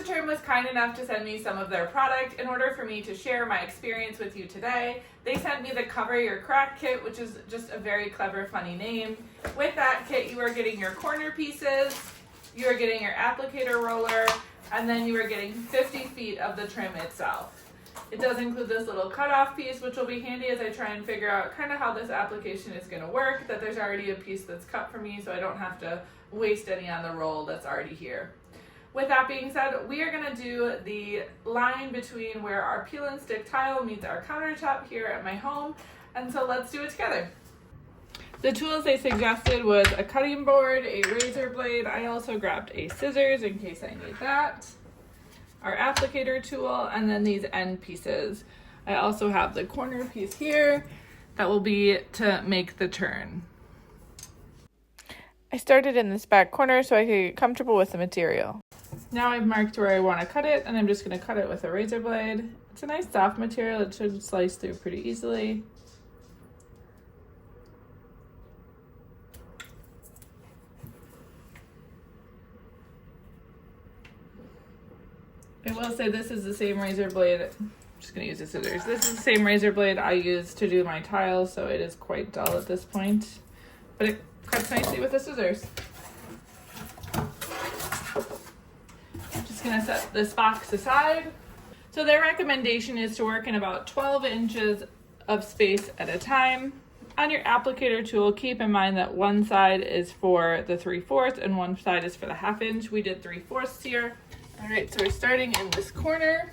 InstaTrim was kind enough to send me some of their product in order for me to share my experience with you today. They sent me the Cover Your Crack kit, which is just a very clever, funny name. With that kit, you are getting your corner pieces, you are getting your applicator roller, and then you are getting 50 feet of the trim itself. It does include this little cutoff piece, which will be handy as I try and figure out kind of how this application is going to work, that there's already a piece that's cut for me so I don't have to waste any on the roll that's already here. With that being said, we are going to do the line between where our peel and stick tile meets our countertop here at my home, and so let's do it together. The tools they suggested was a cutting board, a razor blade. I also grabbed a scissors in case I need that, our applicator tool, and then these end pieces. I also have the corner piece here that will be to make the turn. I started in this back corner so I could get comfortable with the material. Now I've marked where I want to cut it, and I'm just going to cut it with a razor blade. It's a nice soft material, it should slice through pretty easily. I will say this is the same razor blade, I'm just going to use the scissors. This is the same razor blade I use to do my tiles, so it is quite dull at this point, but it cuts nicely with the scissors. I'm just going to set this box aside. So their recommendation is to work in about 12 inches of space at a time. On your applicator tool, keep in mind that one side is for the 3/4 and one side is for the 1/2 inch. We did 3/4 here. All right, so we're starting in this corner.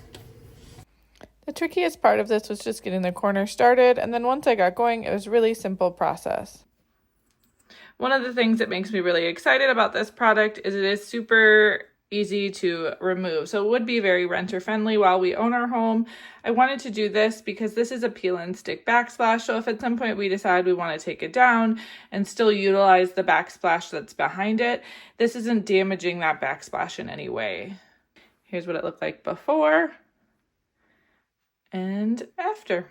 The trickiest part of this was just getting the corner started, and then once I got going, it was a really simple process. One of the things that makes me really excited about this product is it is super easy to remove. So it would be very renter friendly while we own our home. I wanted to do this because this is a peel and stick backsplash. So if at some point we decide we want to take it down and still utilize the backsplash that's behind it, this isn't damaging that backsplash in any way. Here's what it looked like before and after.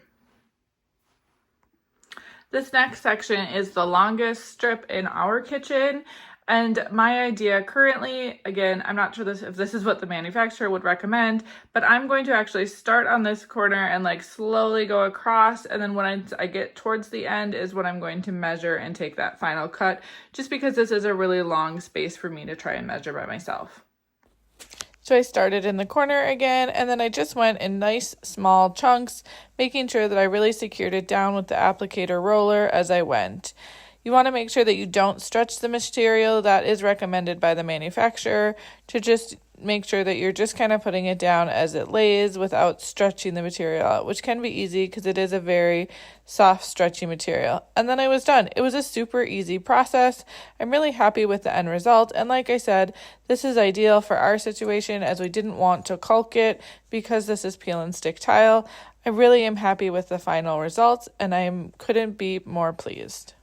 This next section is the longest strip in our kitchen. And my idea currently, again, I'm not sure if this is what the manufacturer would recommend, but I'm going to actually start on this corner and like slowly go across. And then when I get towards the end is when I'm going to measure and take that final cut, just because this is a really long space for me to try and measure by myself. So I started in the corner again, and then I just went in nice small chunks, making sure that I really secured it down with the applicator roller as I went. You want to make sure that you don't stretch the material. That is recommended by the manufacturer, to just make sure that you're just kind of putting it down as it lays without stretching the material out, which can be easy because it is a very soft, stretchy material. And then I was done. It was a super easy process. I'm really happy with the end result. And like I said, this is ideal for our situation as we didn't want to caulk it because this is peel and stick tile. I really am happy with the final results, and I couldn't be more pleased.